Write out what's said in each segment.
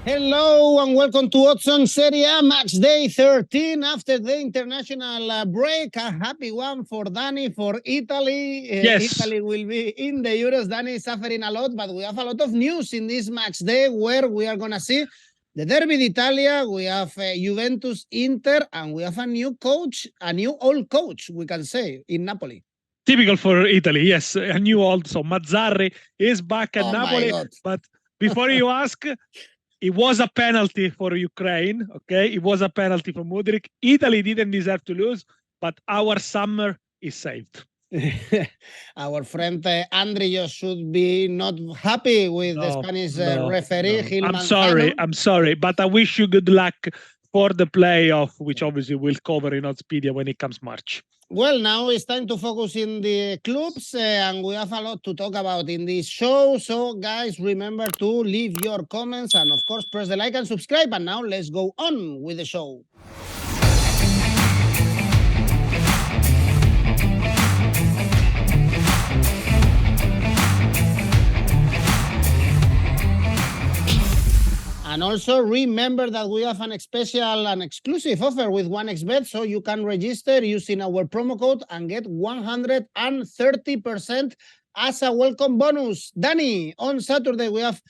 Hello and welcome to Odds Serie A match day 13 after the international break. A happy one for Danny, for Italy. Yes. Italy will be in the Euros. Danny is suffering a lot, but we have a lot of news in this match day where we are going to see the Derby d'Italia. We have Juventus, Inter, and we have a new coach, a new old coach, we can say, in Napoli. Typical for Italy, yes. A new old. So Mazzarri is back at Napoli. But before you ask, it was a penalty for Ukraine, okay? It was a penalty for Mudryk. Italy didn't deserve to lose, but our summer is saved. Our friend Andriy should be not happy with the Spanish referee. No. I'm sorry, but I wish you good luck for the playoff, which obviously we'll cover in Oddspedia when it comes March. Well, now it's time to focus in the clubs, and we have a lot to talk about in this show. So, guys, remember to leave your comments and, of course, press the like and subscribe. And now let's go on with the show. And also remember that we have an special and exclusive offer with 1xBet, so you can register using our promo code and get 130% as a welcome bonus. Danny, on Saturday we have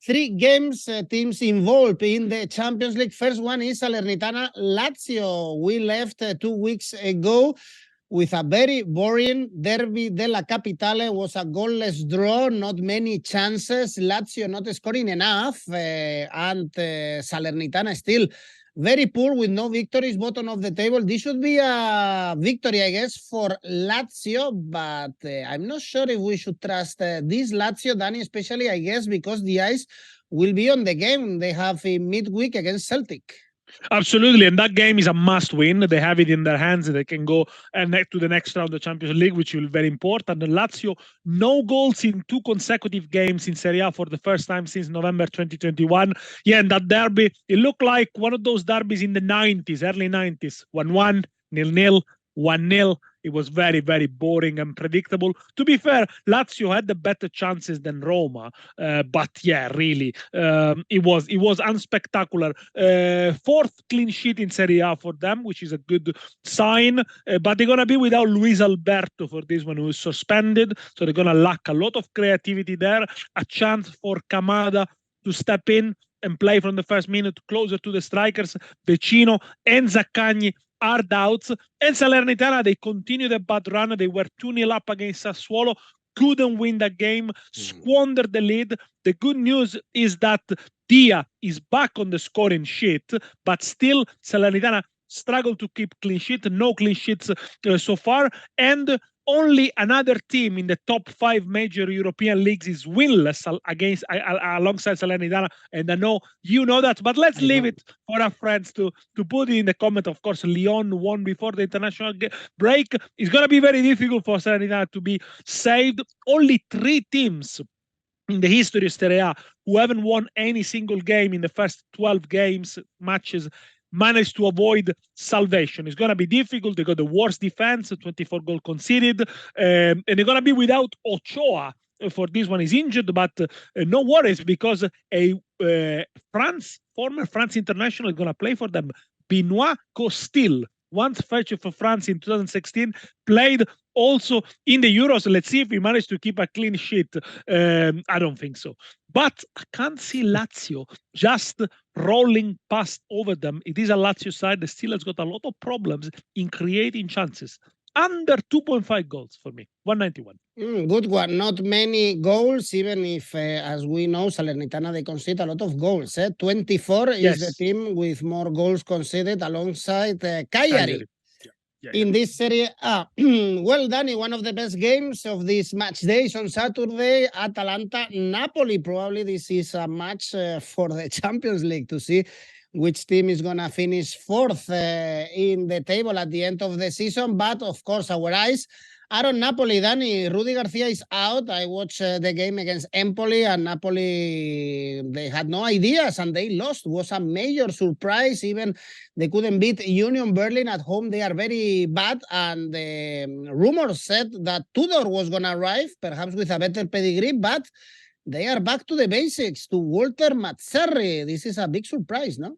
3 games, teams involved in the Champions League. First one is Salernitana Lazio. We left 2 weeks ago with a very boring Derby della Capitale. Was a goalless draw, not many chances. Lazio not scoring enough, and Salernitana still very poor with no victories, bottom of the table. This should be a victory, I guess, for Lazio, but I'm not sure if we should trust this Lazio, Danny, especially, I guess, because the eyes will be on the game they have in midweek against Celtic. Absolutely, and that game is a must win. They have it in their hands. They can go to the next round of the Champions League, which will be very important. And Lazio, no goals in 2 consecutive games in Serie A for the first time since November 2021. Yeah, and that derby, it looked like one of those derbies in the 90s, early 90s. 1-1, 0-0, 1-0. It was very, very boring and predictable. To be fair, Lazio had the better chances than Roma, but yeah, really, it was unspectacular. 4th clean sheet in Serie A for them, which is a good sign. But they're gonna be without Luis Alberto for this one, who is suspended, so they're gonna lack a lot of creativity there. A chance for Kamada to step in and play from the first minute closer to the strikers. Vecino and Zaccagni are doubts. And Salernitana, they continue the bad run. They were 2-0 up against Sassuolo, couldn't win the game, squandered the lead. The good news is that Dia is back on the scoring sheet, but still Salernitana struggled to keep clean sheet. No clean sheets so far, and only another team in the top 5 major European leagues is winless alongside Salernitana, and I know you know that, but let's leave it for our friends to put in the comment. Of course, Lyon won before the international break. It's going to be very difficult for Salernitana to be saved. Only 3 teams in the history of Serie A who haven't won any single game in the first 12 matches managed to avoid salvation. It's going to be difficult. They got the worst defense, 24 goals conceded, and they're going to be without Ochoa for this one. Is injured, but no worries, because a former France international is going to play for them. Benoit Costil, once featured for France in 2016, played also in the Euros. Let's see if he managed to keep a clean sheet. I don't think so. But I can't see Lazio just rolling past over them. It is a Lazio side that still has got a lot of problems in creating chances. Under 2.5 goals for me, 191. Good one. Not many goals, even if, as we know, Salernitana, they concede a lot of goals. 24 is the team with more goals conceded alongside Cagliari. In this Serie A. Well, Danny, one of the best games of this match days on Saturday, Atalanta, Napoli. Probably this is a match for the Champions League to see which team is going to finish 4th in the table at the end of the season. But, of course, our eyes are on Napoli. Danny, Rudy Garcia is out. I watched the game against Empoli, and Napoli, they had no ideas, and they lost. It was a major surprise. Even they couldn't beat Union Berlin at home. They are very bad, and the rumors said that Tudor was going to arrive, perhaps with a better pedigree, but they are back to the basics, to Walter Mazzarri. This is a big surprise, no?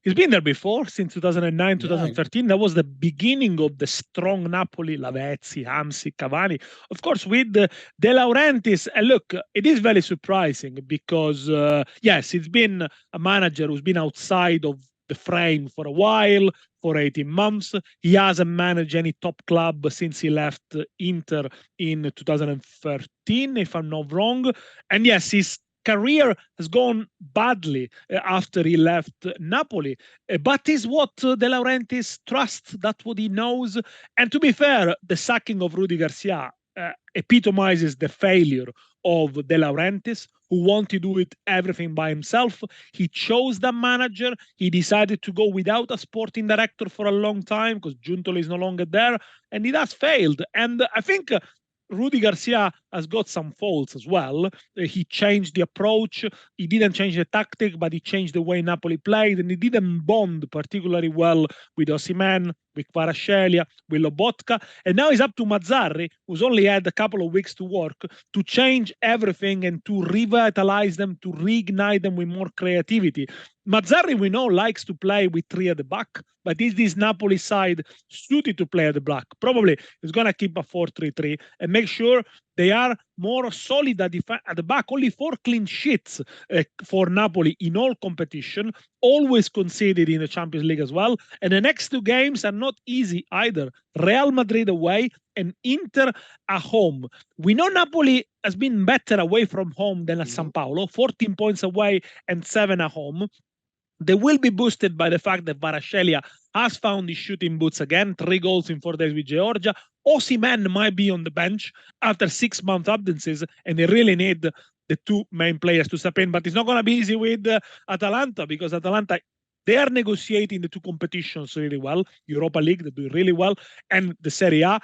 He's been there before, since 2009, 2013. That was the beginning of the strong Napoli, Lavezzi, Hamsik, Cavani. Of course, with De Laurentiis, look, it is very surprising because, yes, it's been a manager who's been outside of the frame for a while, for 18 months. He hasn't managed any top club since he left Inter in 2013, if I'm not wrong. And yes, his career has gone badly after he left Napoli, but is what De Laurentiis trusts. That's what he knows. And to be fair, the sacking of Rudi Garcia epitomizes the failure of De Laurentiis, who wanted to do it everything by himself. He chose the manager. He decided to go without a sporting director for a long time because Giuntoli is no longer there, and it has failed. And I think Rudi Garcia has got some faults as well. He changed the approach. He didn't change the tactic, but he changed the way Napoli played, and he didn't bond particularly well with Osimhen, with Kvaratskhelia, with Lobotka. And now it's up to Mazzarri, who's only had a couple of weeks to work, to change everything and to revitalize them, to reignite them with more creativity. Mazzarri, we know, likes to play with three at the back, but is this Napoli side suited to play at the back? Probably he's going to keep a 4-3-3 and make sure they are more solid at the back. Only 4 clean sheets for Napoli in all competition, always conceded in the Champions League as well. And the next 2 games are not easy either. Real Madrid away and Inter at home. We know Napoli has been better away from home than at San Paolo, 14 points away and 7 at home. They will be boosted by the fact that Kvaratskhelia has found his shooting boots again, 3 goals in 4 days with Georgia. Osimhen might be on the bench after 6-month absences, and they really need the 2 main players to step in. But it's not going to be easy with Atalanta, because Atalanta, they are negotiating the 2 competitions really well. Europa League, they're doing really well, and the Serie A.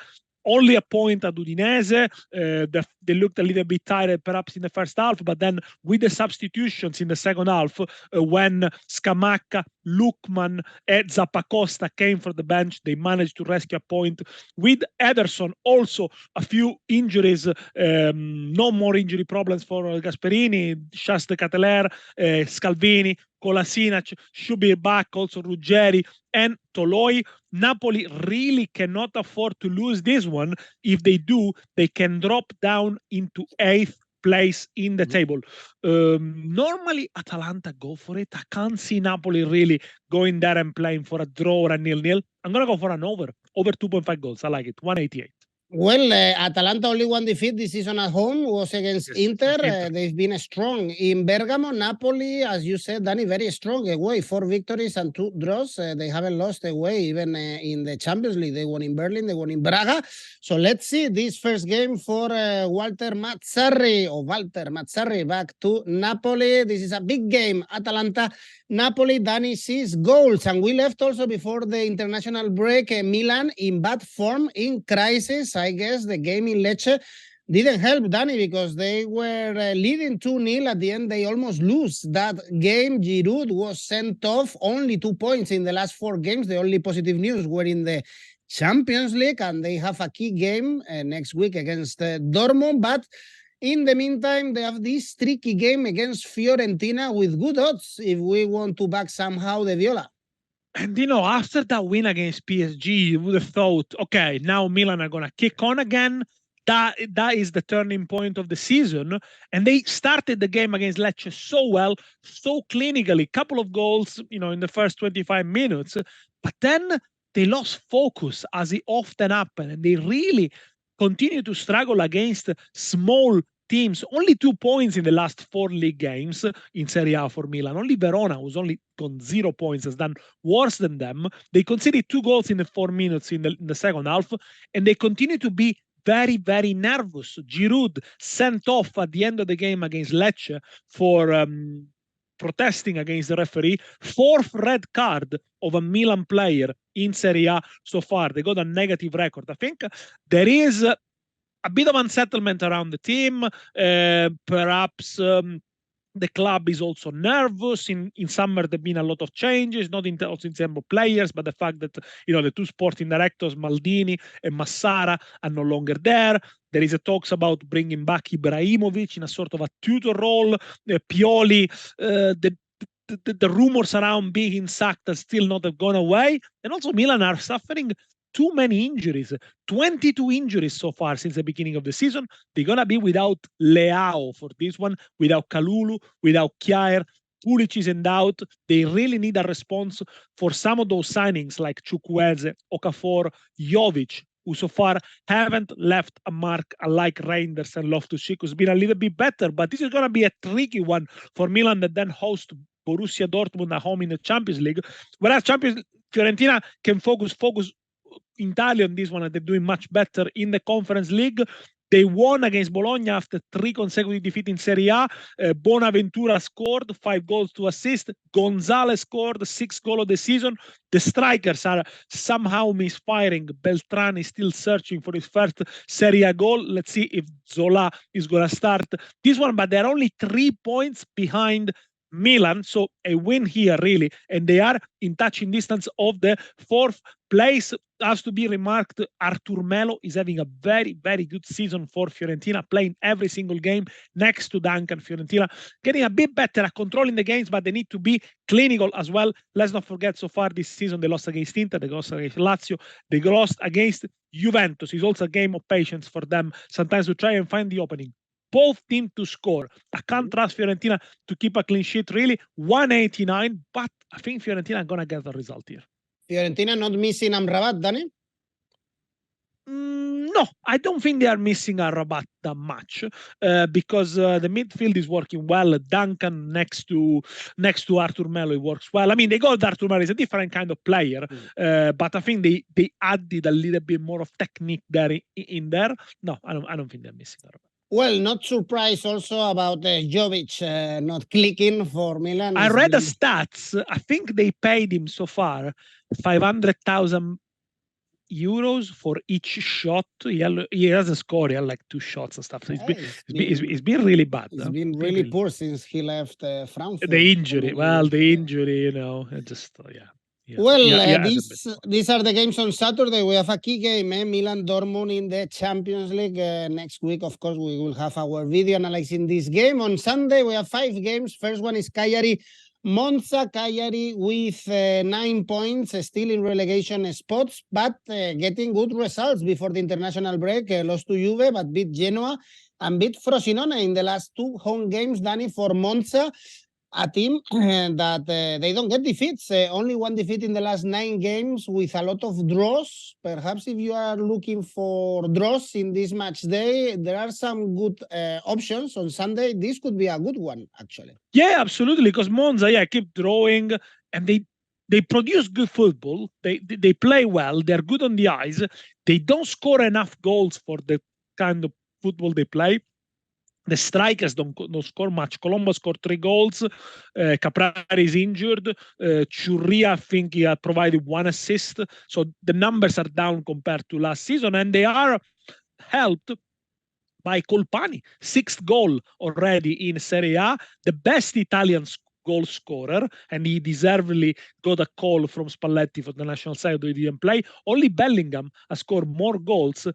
Only a point at Udinese. They looked a little bit tired perhaps in the first half, but then with the substitutions in the second half, when Scamacca, Lukman, and Zappacosta came for the bench, they managed to rescue a point. With Ederson, also a few injuries, no more injury problems for Gasperini, Chas de Catelaire, Scalvini, Kolasinac should be back, also Ruggeri and Toloi. Napoli really cannot afford to lose this one. If they do, they can drop down into 8th place in the table. Normally, Atalanta go for it. I can't see Napoli really going there and playing for a draw or a 0-0. I'm going to go for an over 2.5 goals. I like it, 188. Well, Atalanta only 1 defeat this season at home, was against Inter. They've been strong. In Bergamo, Napoli, as you said, Danny, very strong away. 4 victories and 2 draws. They haven't lost away even in the Champions League. They won in Berlin, they won in Braga. So let's see this first game for Walter Mazzarri back to Napoli. This is a big game. Atalanta, Napoli. Danny sees goals. And we left also before the international break, Milan in bad form, in crisis. I guess the game in Lecce didn't help, Danny, because they were leading 2-0 at the end. They almost lose that game. Giroud was sent off, only 2 points in the last 4 games. The only positive news were in the Champions League, and they have a key game next week against Dortmund. But in the meantime, they have this tricky game against Fiorentina with good odds if we want to back somehow the Viola. And, after that win against PSG, you would have thought, okay, now Milan are going to kick on again. That is the turning point of the season. And they started the game against Lecce so well, so clinically, couple of goals, in the first 25 minutes. But then they lost focus, as it often happens. And they really continue to struggle against small teams. Only 2 points in the last 4 league games in Serie A for Milan. Only Verona, who's only on 0 points, has done worse than them. They conceded 2 goals in the 4 minutes in the second half, and they continue to be very, very nervous. Giroud sent off at the end of the game against Lecce for protesting against the referee. 4th red card of a Milan player in Serie A so far. They got a negative record. I think there is a bit of unsettlement around the team. Perhaps the club is also nervous. In summer, there have been a lot of changes, not in terms of players, but the fact that the 2 sporting directors, Maldini and Massara, are no longer there. There is a talks about bringing back Ibrahimovic in a sort of a tutor role. Pioli, the rumors around being sacked have still not have gone away. And also Milan are suffering too many injuries, 22 injuries so far since the beginning of the season. They're going to be without Leao for this one, without Kalulu, without Kjaer. Pulisic is in doubt. They really need a response for some of those signings like Chukwueze, Okafor, Jovic, who so far haven't left a mark, unlike Reinders and Loftus-Cheek, who's been a little bit better. But this is going to be a tricky one for Milan that then host Borussia Dortmund at home in the Champions League. Whereas Fiorentina can focus entirely on this one, and they're doing much better in the Conference League. They won against Bologna after 3 consecutive defeats in Serie A. Bonaventura scored 5 goals to assist. Gonzalez scored 6th goal of the season. The strikers are somehow misfiring. Beltrán is still searching for his first Serie A goal. Let's see if Zola is going to start this one, but they're only 3 points behind Milan, so a win here really, and they are in touching distance of the 4th place. Has to be remarked, Artur Melo is having a very, very good season for Fiorentina, playing every single game next to Duncan. Fiorentina getting a bit better at controlling the games, but they need to be clinical as well. Let's not forget, so far this season they lost against Inter, they lost against Lazio, they lost against Juventus. It's also a game of patience for them sometimes to try and find the opening. Both teams to score. I can't trust Fiorentina to keep a clean sheet, really. 189, but I think Fiorentina are going to get the result here. Fiorentina not missing Amrabat, Danny? No, I don't think they are missing Amrabat that much because the midfield is working well. Duncan next to Artur Melo, it works well. I mean, they got Artur Melo is a different kind of player, but I think they added a little bit more of technique there in there. No, I don't think they're missing Amrabat. Well, not surprised also about Jovic not clicking for Milan. I read the stats. I think they paid him so far 500,000 euros for each shot. He hasn't scored. He had like 2 shots and stuff. So it's been really bad. It's been really poor since he left Frankfurt. The injury. Well, the injury, you know, it just, yeah. These are the games on Saturday. We have a key game, Milan Dortmund in the Champions League. Next week, of course, we will have our video analyzing this game. On Sunday, we have 5 games. First one is Cagliari Monza. Cagliari with 9 points, still in relegation spots, but getting good results before the international break. Lost to Juve, but beat Genoa and beat Frosinone in the last 2 home games, Danny, for Monza. A team that they don't get defeats, only 1 defeat in the last 9 games with a lot of draws. Perhaps if you are looking for draws in this match day, there are some good options on Sunday. This could be a good one, actually. Yeah, absolutely, because Monza, keep drawing, and they produce good football. They play well. They're good on the eyes. They don't score enough goals for the kind of football they play. The strikers don't score much. Colombo scored 3 goals. Caprari is injured. Churria, I think he had provided 1 assist. So the numbers are down compared to last season. And they are helped by Colpani. 6th goal already in Serie A. The best Italian goal scorer. And he deservedly got a call from Spalletti for the national side, though he didn't play. Only Bellingham has scored more goals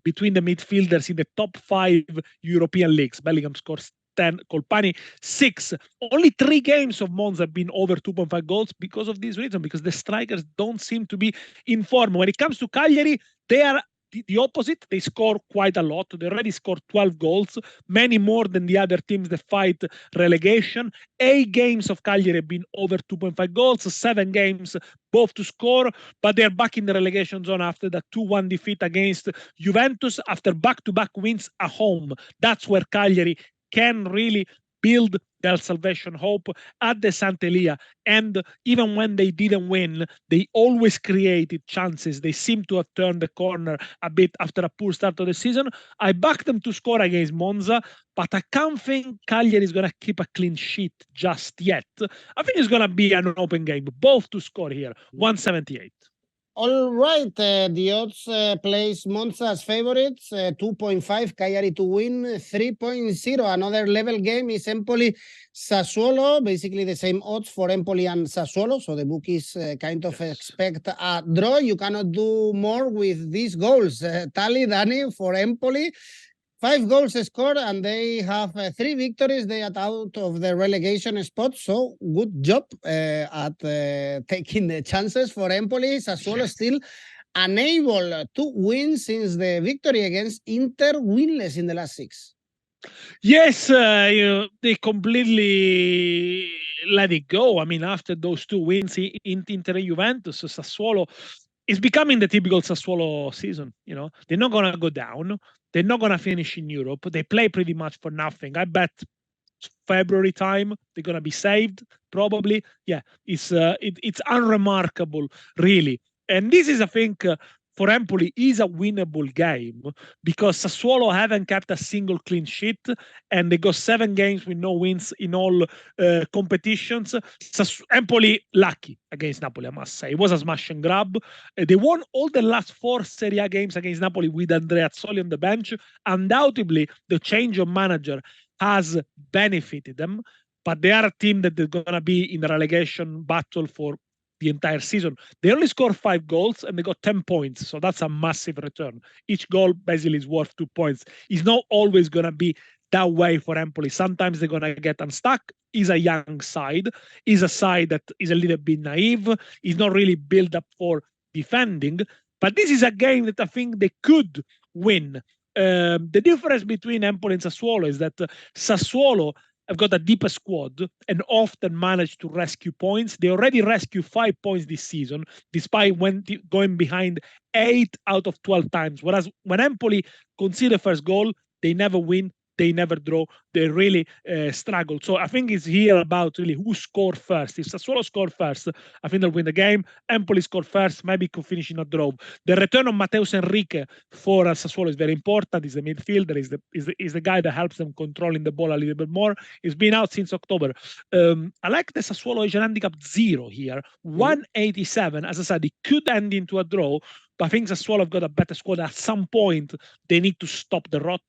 between the midfielders in the top 5 European leagues. Bellingham scores 10, Colpani 6. Only 3 games of Monza have been over 2.5 goals because of this reason, because the strikers don't seem to be in form. When it comes to Cagliari, they are the opposite. They score quite a lot. They already scored 12 goals, many more than the other teams that fight relegation. 8 games of Cagliari have been over 2.5 goals, 7 games both to score, but they're back in the relegation zone after the 2-1 defeat against Juventus, after back-to-back wins at home. That's where Cagliari can really build their salvation hope at the Sant'Elia. And even when they didn't win, they always created chances. They seem to have turned the corner a bit after a poor start of the season. I backed them to score against Monza, but I can't think Cagliari is going to keep a clean sheet just yet. I think it's going to be an open game, both to score here, 178. All right, the odds place Monza as favorites, 2.5, Cagliari to win, 3.0. Another level game is Empoli Sassuolo, basically the same odds for Empoli and Sassuolo, so the bookies kind of expect a draw. You cannot do more with these goals. Tally, Dani, for Empoli. 5 goals scored, and they have 3 victories. They are out of the relegation spot, so good job at taking the chances for Empoli. Sassuolo still unable to win since the victory against Inter, winless in the last 6. Yes, they completely let it go. I mean, after those 2 wins in Inter and Juventus, Sassuolo is becoming the typical Sassuolo season. You know, they're not going to go down. They're not going to finish in Europe. They play pretty much for nothing. I bet February time they're going to be saved, probably. Yeah, it's unremarkable, really. And this is, I think, for Empoli is a winnable game because Sassuolo haven't kept a single clean sheet and they got 7 games with no wins in all competitions. Empoli lucky against Napoli, I must say. It was a smash and grab. They won all the last 4 Serie A games against Napoli with Andrea Azzoli on the bench. Undoubtedly, the change of manager has benefited them, but they are a team that is going to be in the relegation battle for the entire season. They only scored 5 goals and they got 10 points, so that's a massive return. Each goal basically is worth 2 points. It's not always going to be that way for Empoli. Sometimes they're going to get unstuck. Is a young side, is a side that is a little bit naive, is not really built up for defending, but this is a game that I think they could win. The difference between Empoli and Sassuolo is that Sassuolo have got a deeper squad and often manage to rescue points. They already rescued 5 points this season, despite going behind 8 out of 12 times. Whereas when Empoli concede the first goal, they never win, they never draw, they really struggle. So I think it's here about really who scored first. If Sassuolo scored first, I think they'll win the game. Empoli scored first, maybe could finish in a draw. The return of Mateus Henrique for Sassuolo is very important. He's the midfielder, is the guy that helps them controlling the ball a little bit more. He's been out since October. I like the Sassuolo Asian handicap 0 here, 187. As I said, it could end into a draw, but I think Sassuolo have got a better squad. At some point, they need to stop the rot.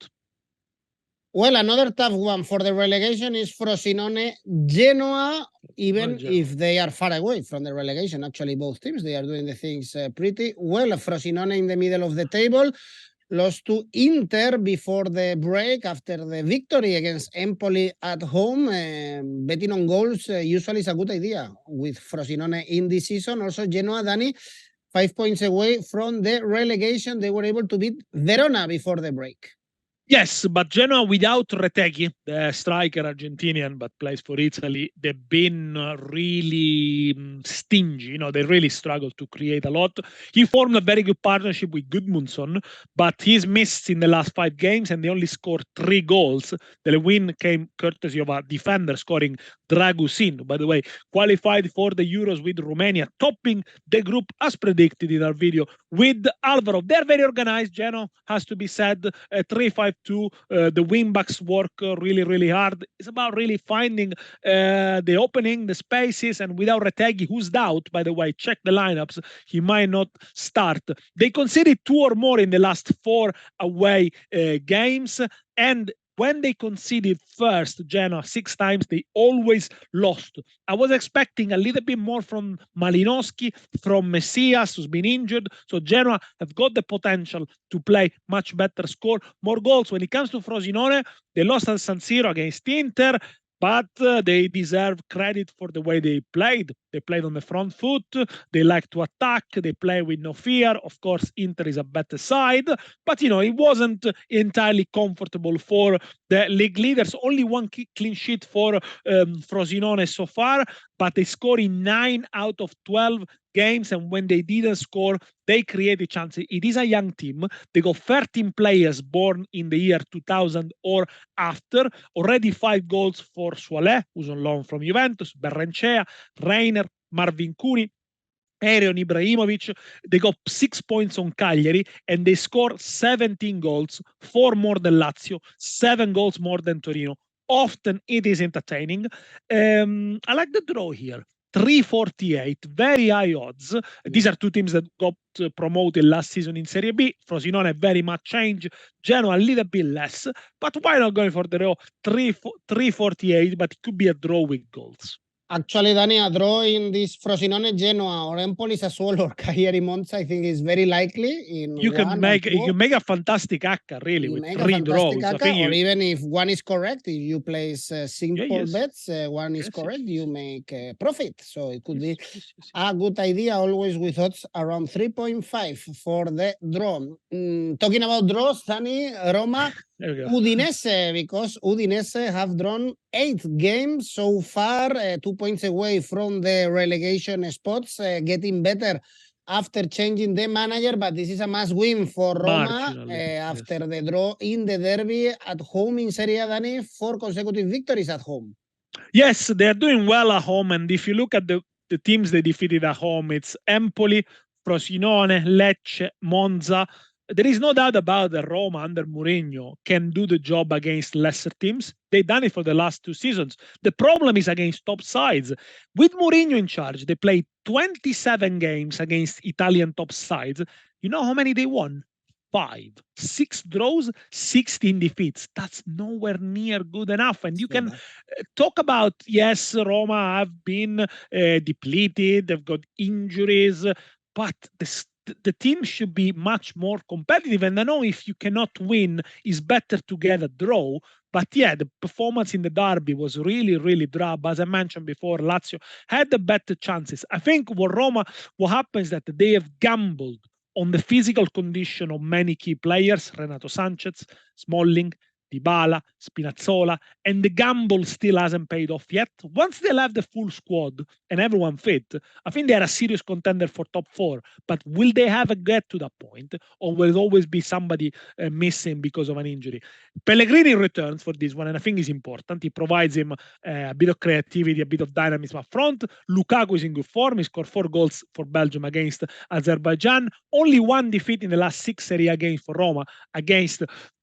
Well, another tough one for the relegation is Frosinone Genoa, even if they are far away from the relegation. Actually, both teams, they are doing the things pretty well. Frosinone in the middle of the table, lost to Inter before the break after the victory against Empoli at home. Betting on goals usually is a good idea with Frosinone in this season. Also, Genoa, Dani, 5 points away from the relegation. They were able to beat Verona before the break. Yes, but Genoa without Retegui, the striker Argentinian but plays for Italy, they've been really stingy. You know, they really struggled to create a lot. He formed a very good partnership with Gudmundsson, but he's missed in the last 5 games and they only scored 3 goals. The win came courtesy of a defender scoring Dragusin, by the way, qualified for the Euros with Romania, topping the group as predicted in our video with Alvaro. They're very organized. Genoa has to be said, 3-5-2. The wingbacks work really, really hard. It's about really finding the opening, the spaces, and without Retegui, who's out, by the way, check the lineups. He might not start. They conceded 2 or more in the last 4 away games, and when they conceded first, Genoa, 6 times, they always lost. I was expecting a little bit more from Malinowski, from Messias, who's been injured. So Genoa have got the potential to play much better, score more goals. When it comes to Frosinone, they lost at San Siro against Inter, but they deserve credit for the way they played. They played on the front foot. They like to attack. They play with no fear. Of course, Inter is a better side, but, you know, it wasn't entirely comfortable for the league leaders. Only 1 clean sheet for Frosinone so far, but they score in 9 out of 12 games, and when they didn't score, they created chances. It is a young team. They got 13 players born in the year 2000 or after. Already 5 goals for Soale, who's on loan from Juventus, Berrencea, Reiner, Marvin Cuni, Erion Ibrahimovic. They got 6 points on Cagliari, and they scored 17 goals, 4 more than Lazio, 7 goals more than Torino. Often it is entertaining. I like the draw here. 348, very high odds. These are two teams that got promoted last season in Serie B. Frosinone very much change. Genoa a little bit less. But why not going for the draw? 348, but it could be a draw with goals. Actually, Danny, a draw in this Frosinone, Genoa, or Empoli, Sassuolo, or Cagliari, Monza, I think is very likely. You can make a fantastic ACCA, really, with 3 draws. Or even if one is correct, if you place simple bets, one is correct, you make profit. So it could be a good idea, always with odds around 3.5 for the draw. Talking about draws, Danny, Roma, Udinese, because Udinese have drawn 8 games so far, 2 points away from the relegation spots, getting better after changing the manager, but this is a must win for Roma after the draw in the derby at home in Serie A, Dani, 4 consecutive victories at home. Yes, they're doing well at home, and if you look at the teams they defeated at home, it's Empoli, Frosinone, Lecce, Monza. There is no doubt about that Roma under Mourinho can do the job against lesser teams. They've done it for the last 2 seasons. The problem is against top sides. With Mourinho in charge, they played 27 games against Italian top sides. You know how many they won? 5. 6 draws, 16 defeats. That's nowhere near good enough. And you can talk about, yes, Roma have been depleted, they've got injuries, but the team should be much more competitive. And I know if you cannot win, it's better to get a draw. But yeah, the performance in the derby was really, really drab. As I mentioned before, Lazio had the better chances. I think what happens is that they have gambled on the physical condition of many key players, Renato Sanchez, Smalling, Dybala, Spinazzola, and the gamble still hasn't paid off yet. Once they'll have the full squad and everyone fit, I think they're a serious contender for top 4. But will they ever get to that point, or will it always be somebody missing because of an injury? Pellegrini returns for this one, and I think is important. He provides him a bit of creativity, a bit of dynamism up front. Lukaku is in good form. He scored 4 goals for Belgium against Azerbaijan. Only 1 defeat in the last 6 Serie A games for Roma against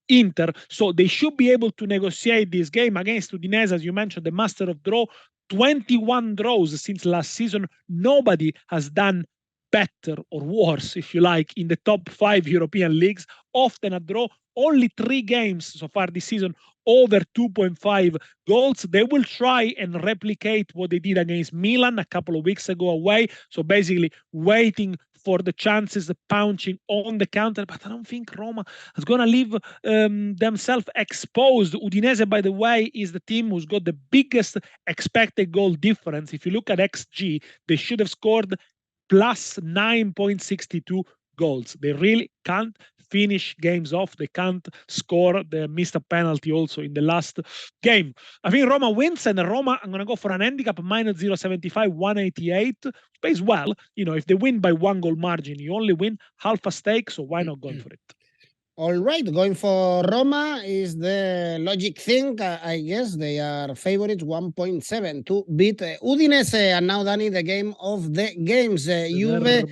Inter, so they should be able to negotiate this game against Udinese, as you mentioned, the master of draw. 21 draws since last season. Nobody has done better or worse, if you like, in the top 5 European leagues. Often a draw. Only 3 games so far this season over 2.5 goals. They will try and replicate what they did against Milan a couple of weeks ago away. So basically waiting for the chances, pouncing on the counter. But I don't think Roma is going to leave themselves exposed. Udinese, by the way, is the team who's got the biggest expected goal difference. If you look at XG, they should have scored plus 9.62 goals. They really can't finish games off. They can't score. They missed a penalty also in the last game. I think Roma wins, and Roma, I'm going to go for an handicap minus 0.75, 188. Pays well. You know, if they win by 1 goal margin, you only win half a stake, so why not going for it? All right, going for Roma is the logic thing. I guess they are favorites 1.7 to beat Udinese. And now, Danny, the game of the games. Juve,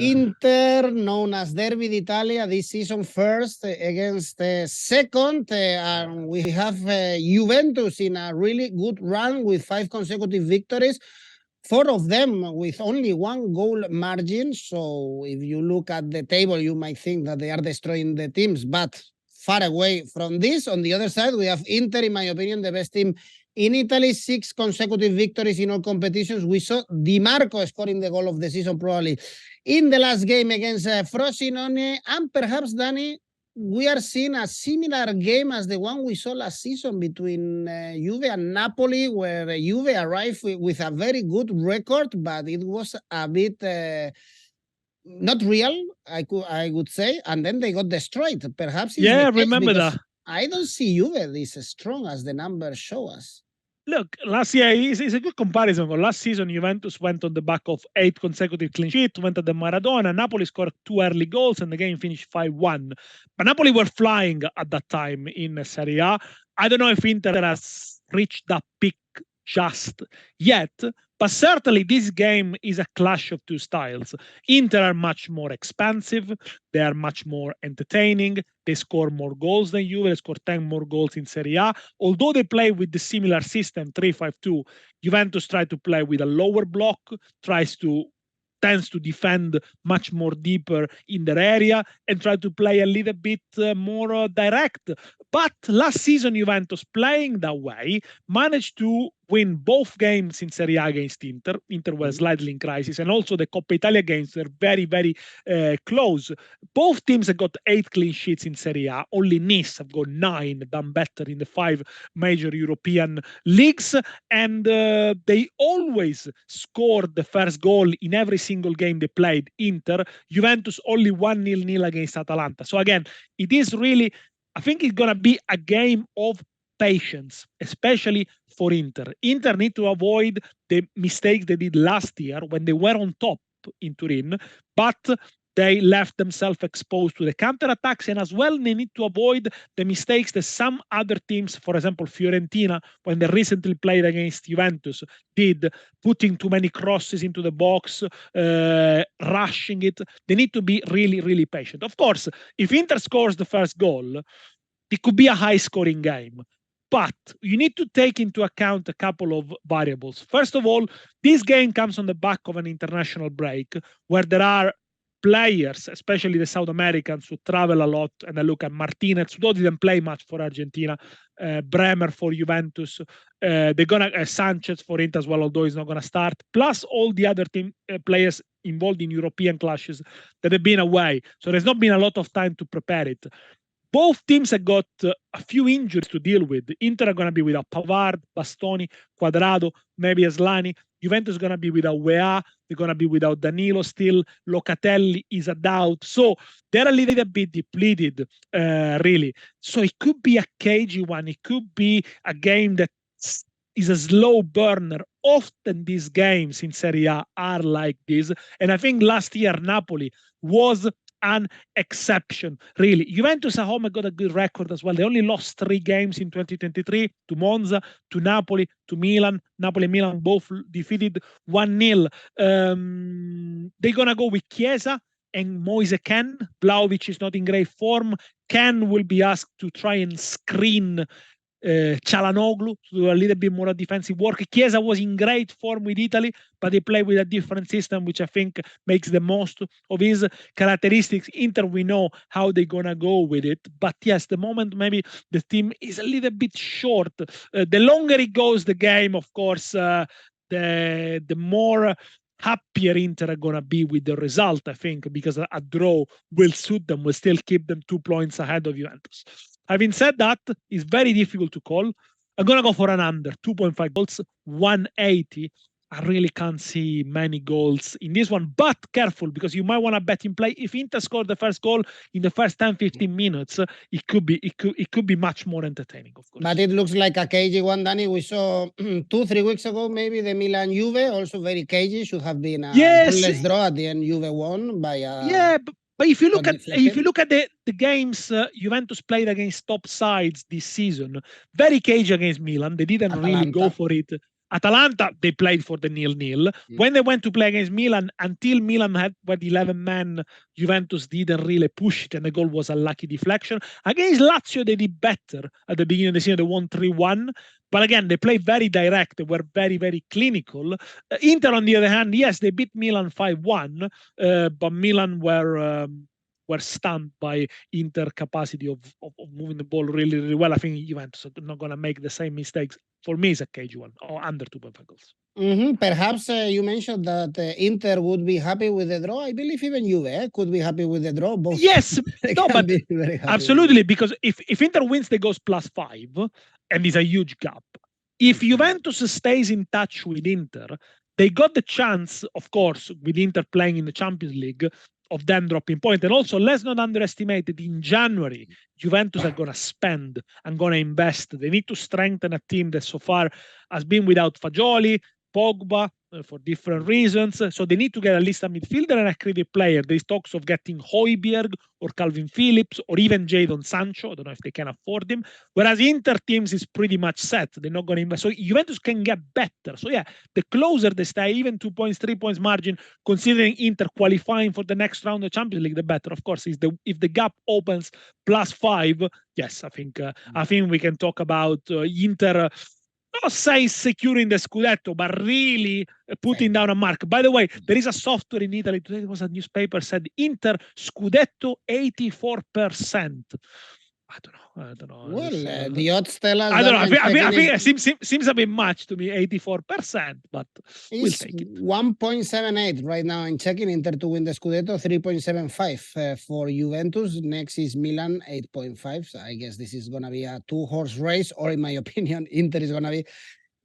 Inter, known as Derby d'Italia, this season first against second. And we have Juventus in a really good run with 5 consecutive victories. 4 of them with only 1 goal margin. So if you look at the table, you might think that they are destroying the teams, but far away from this. On the other side, we have Inter, in my opinion, the best team in Italy, 6 consecutive victories in all competitions. We saw Di Marco scoring the goal of the season probably in the last game against Frosinone. And perhaps, Danny, we are seeing a similar game as the one we saw last season between Juve and Napoli, where Juve arrived with a very good record, but it was a bit not real, I would say, and then they got destroyed. Perhaps it's I remember that. I don't see Juve this strong as the numbers show us. Look, last year is a good comparison. Last season, Juventus went on the back of 8 consecutive clean sheets, went at the Maradona. Napoli scored 2 early goals, and the game finished 5-1. But Napoli were flying at that time in Serie A. I don't know if Inter has reached that peak just yet, But certainly this game is a clash of two styles. Inter are much more expansive. They are much more entertaining. They score more goals than Juve. They score 10 more goals in Serie A. Although they play with the similar system, 3-5-2, Juventus try to play with a lower block, tends to defend much more deeper in their area and try to play a little bit more direct. But last season, Juventus, playing that way, managed to win both games in Serie A against Inter. Inter was slightly in crisis, and also the Coppa Italia games were very, very close. Both teams have got 8 clean sheets in Serie A. Only Nice have got 9, done better in the 5 major European leagues, and they always scored the first goal in every single game they played. Inter, Juventus only 1-0 against Atalanta. So again, it is really, I think it's going to be a game of patience, especially for Inter. Inter need to avoid the mistakes they did last year when they were on top in Turin, but they left themselves exposed to the counterattacks, and as well they need to avoid the mistakes that some other teams, for example Fiorentina, when they recently played against Juventus, did, putting too many crosses into the box, rushing it. They need to be really, really patient. Of course, if Inter scores the first goal, it could be a high-scoring game. But you need to take into account a couple of variables. First of all, this game comes on the back of an international break where there are players, especially the South Americans, who travel a lot. And I look at Martinez, who didn't play much for Argentina, Bremer for Juventus, they're gonna Sanchez for Inter as well, although he's not gonna start. Plus all the other team players involved in European clashes that have been away, so there's not been a lot of time to prepare it. Both teams have got a few injuries to deal with. Inter are going to be without Pavard, Bastoni, Quadrado, maybe Aslani. Juventus is going to be without Weah. They're going to be without Danilo still. Locatelli is a doubt. So they're a little bit depleted, really. So it could be a cagey one. It could be a game that is a slow burner. Often these games in Serie A are like this. And I think last year Napoli was an exception, really. Juventus at home have got a good record as well. They only lost 3 games in 2023 to Monza, to Napoli, to Milan. Napoli and Milan both defeated 1-0. They're going to go with Chiesa and Moise Kean. Vlahovic is not in great form. Kean will be asked to try and screen Çalhanoğlu to do a little bit more defensive work. Chiesa was in great form with Italy, but they play with a different system, which I think makes the most of his characteristics. Inter, we know how they're gonna go with it, but yes, the moment maybe the team is a little bit short. The longer it goes, the game, of course, the more happier Inter are gonna be with the result, I think, because a draw will suit them, will still keep them 2 points ahead of Juventus. Having said that, it's very difficult to call. I'm going to go for an under, 2.5 goals, 180. I really can't see many goals in this one, but careful, because you might want to bet in play. If Inter scored the first goal in the first 10-15 minutes, it could be much more entertaining, of course. But it looks like a cagey one, Danny. We saw 2-3 weeks ago, maybe the Milan Juve, also very cagey, should have been a goalless draw. At the end, Juve won by a... But if you look at the games Juventus played against top sides this season, very cagey against Milan. They didn't really go for it. Atalanta, they played for the 0-0. When they went to play against Milan, until Milan had 11 men, Juventus didn't really push it, and the goal was a lucky deflection. Against Lazio, they did better at the beginning of the season. They won 3-1. But again, they played very direct. They were very, very clinical. Inter, on the other hand, yes, they beat Milan 5-1, but Milan were stunned by Inter capacity of moving the ball really, really well. I think Juventus are not going to make the same mistakes. For me, it's a cage one, or under 2.5 goals. Perhaps you mentioned that Inter would be happy with the draw. I believe even Juve could be happy with the draw. Both yes, no, but absolutely, because if Inter wins, they goes +5, and it's a huge gap. If Juventus stays in touch with Inter, they got the chance, of course, with Inter playing in the Champions League, of them dropping point. And also, let's not underestimate that in January, Juventus are going to spend and going to invest. They need to strengthen a team that so far has been without Fagioli, Pogba for different reasons. So they need to get at least a midfielder and a creative player. There's talks of getting Højbjerg or Calvin Phillips or even Jadon Sancho. I don't know if they can afford him. Whereas Inter teams is pretty much set. They're not going to invest. So Juventus can get better. So yeah, the closer they stay, even 2 points, 3 points margin, considering Inter qualifying for the next round of the Champions League, the better. Of course, if the gap opens +5, yes, I think we can talk about Inter. Not say securing the Scudetto, but really putting down a mark. By the way, there is a software in Italy. Today there was a newspaper said Inter Scudetto 84%. I don't know. Well, the odds tell us. I don't know. I think it seems a bit much to me, 84%, but we'll take it. 1.78 right now. I'm checking Inter to win the Scudetto, 3.75 for Juventus. Next is Milan, 8.5. So I guess this is going to be a two-horse race, or in my opinion, Inter is going to be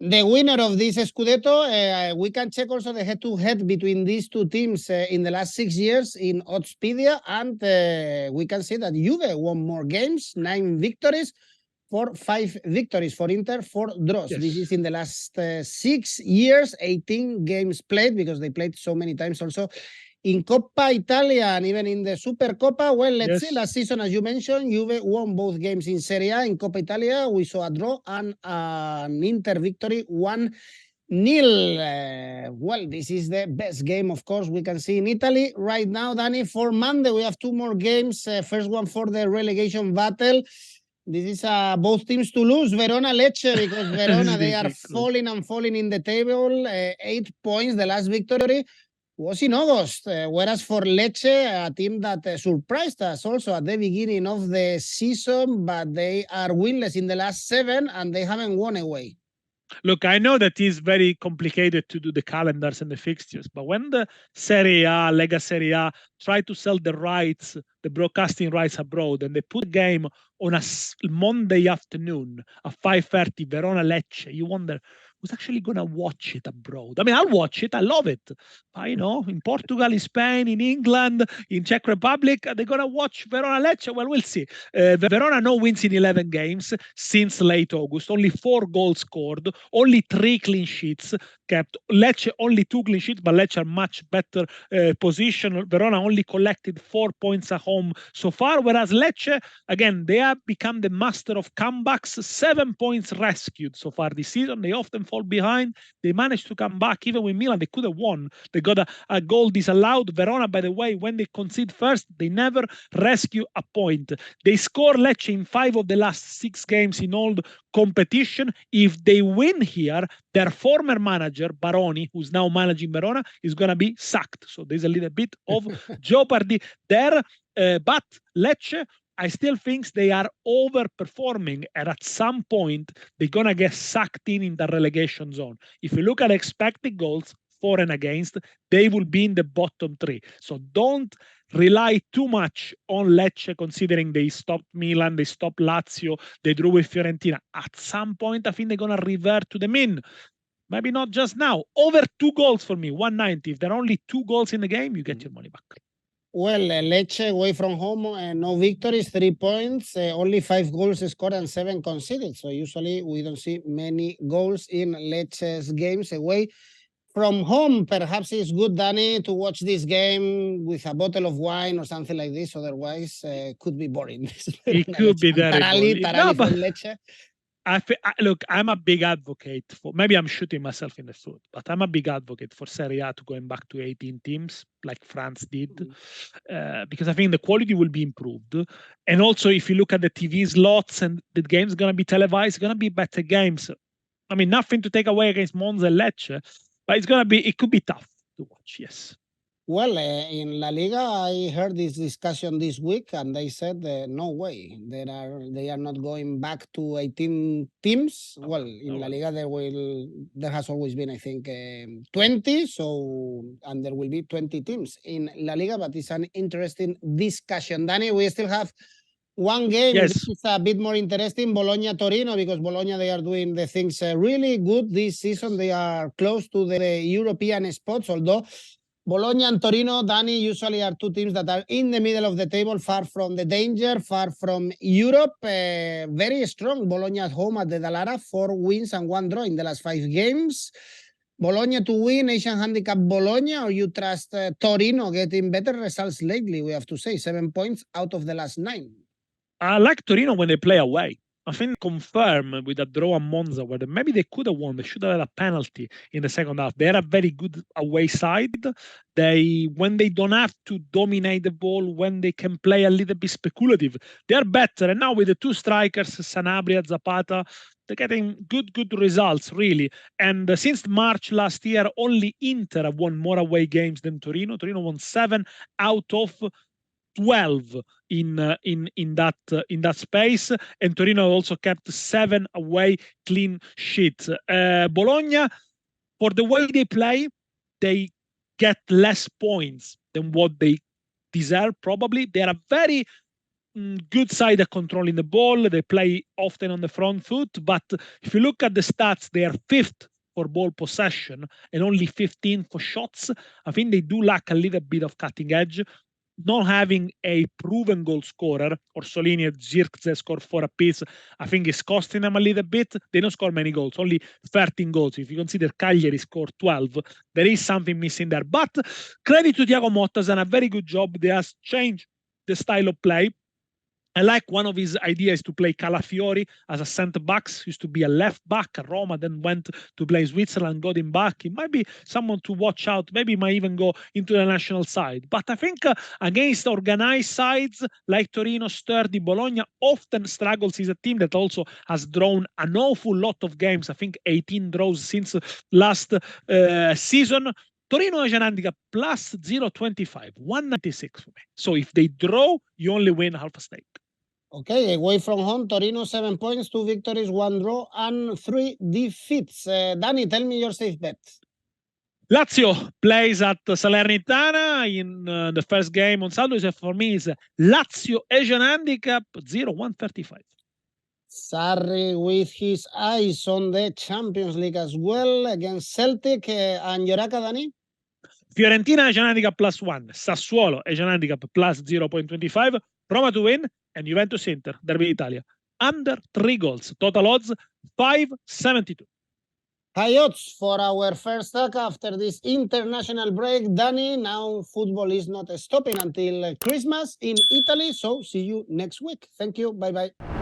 the winner of this Scudetto. We can check also the head-to-head between these two teams in the last 6 years in Oddspedia, and we can see that Juve won more games, 9 victories, 5 victories for Inter, 4 draws. Yes. This is in the last 6 years, 18 games played, because they played so many times also in Coppa Italia and even in the Supercoppa. Well, let's see. Last season, as you mentioned, Juve won both games in Serie A. In Coppa Italia, we saw a draw and an Inter victory, 1-0. Well, this is the best game, of course, we can see in Italy right now, Danny. For Monday, we have 2 more games. First one for the relegation battle. This is both teams to lose, Verona, Lecce, because Verona, they are falling in the table. 8 points, the last victory was in August, whereas for Lecce, a team that surprised us also at the beginning of the season, but they are winless in the last 7 and they haven't won away. Look, I know that it's very complicated to do the calendars and the fixtures, but when the Serie A, Lega Serie A, try to sell the rights, the broadcasting rights abroad, and they put a game on a Monday afternoon at 5:30, Verona Lecce, you wonder who's actually going to watch it abroad. I mean, I'll watch it. I love it. But, in Portugal, in Spain, in England, in Czech Republic, they're going to watch Verona Lecce. Well, we'll see. Verona no wins in 11 games since late August. Only 4 goals scored. Only 3 clean sheets kept. Lecce only 2 clean sheets, but Lecce are much better position. Verona only collected 4 points at home so far, whereas Lecce, again, they have become the master of comebacks. 7 points rescued so far this season. They often fall behind. They managed to come back. Even with Milan, they could have won. They got a goal disallowed. Verona, by the way, when they concede first, they never rescue a point. They score Lecce in 5 of the last 6 games in all the competition. If they win here, their former manager, Baroni, who's now managing Verona, is going to be sacked. So there's a little bit of jeopardy there. But Lecce, I still think they are overperforming, and at some point they're gonna get sucked in the relegation zone. If you look at expected goals for and against, they will be in the bottom 3. So don't rely too much on Lecce, considering they stopped Milan, they stopped Lazio, they drew with Fiorentina. At some point, I think they're gonna revert to the mean. Maybe not just now. Over 2 goals for me, 190. If there are only 2 goals in the game, you get your money back. Well, Lecce away from home, no victories, 3 points, only 5 goals scored and 7 conceded. So usually we don't see many goals in Lecce's games away from home. Perhaps it's good, Danny, to watch this game with a bottle of wine or something like this. Otherwise, could be boring. It could be very boring. Tarali from Lecce. Look, I'm a big advocate for, maybe I'm shooting myself in the foot, but I'm a big advocate for Serie A to going back to 18 teams like France did, because I think the quality will be improved. And also, if you look at the TV slots and the game's going to be televised, going to be better games. I mean, nothing to take away against Monza and Lecce, but it could be tough to watch, yes. Well, in La Liga, I heard this discussion this week, and they said no way. They are not going back to 18 teams. Well, in La Liga, there has always been, I think, 20. So, and there will be 20 teams in La Liga, but it's an interesting discussion. Danny, we still have one game. Yes. This is a bit more interesting, Bologna-Torino, because Bologna, they are doing the things really good this season. They are close to the European spots, although Bologna and Torino, Danny, usually are 2 teams that are in the middle of the table, far from the danger, far from Europe. Very strong Bologna at home at the Dallara, 4 wins and 1 draw in the last 5 games. Bologna to win, Asian handicap Bologna, or you trust Torino getting better results lately, we have to say, 7 points out of the last 9. I like Torino when they play away. I think confirm with a draw on Monza, where maybe they could have won. They should have had a penalty in the second half. They're a very good away side. When they don't have to dominate the ball, when they can play a little bit speculative, they're better. And now with the two strikers, Sanabria, Zapata, they're getting good results, really. And since March last year, only Inter have won more away games than Torino. Torino won 7 out of 12 in that space, and Torino also kept 7 away clean sheets. Bologna, for the way they play, they get less points than what they deserve. Probably they are a very good side at controlling the ball. They play often on the front foot, but if you look at the stats, they are 5th for ball possession and only 15 for shots. I think they do lack a little bit of cutting edge. Not having a proven goal scorer, Orsolini and Zirkzee score 4 apiece, I think is costing them a little bit. They don't score many goals, only 13 goals. If you consider Cagliari scored 12, there is something missing there. But credit to Thiago Motta, has done a very good job. They has changed the style of play. I like one of his ideas to play Calafiori as a centre-back. Used to be a left-back at Roma, then went to play in Switzerland, got him back. He might be someone to watch out. Maybe he might even go into the national side. But I think against organized sides like Torino, sturdy, Bologna often struggles. Is a team that also has drawn an awful lot of games. I think 18 draws since last season. Torino has an handicap plus 0.25, 196 for me. So if they draw, you only win half a stake. Okay, away from home, Torino 7 points, 2 victories, 1 draw, and 3 defeats. Danny, tell me your safe bets. Lazio plays at Salernitana in the first game on Saturday. For me, is Lazio Asian handicap 0.135. Sarri with his eyes on the Champions League as well against Celtic. And Yoraka, Danny? Fiorentina Asian handicap plus 1. Sassuolo Asian handicap plus 0.25. Roma to win, and Juventus Inter, Derby Italia. Under 3 goals. Total odds 5.72. High odds for our first talk after this international break. Danny, now football is not stopping until Christmas in Italy. So see you next week. Thank you. Bye-bye.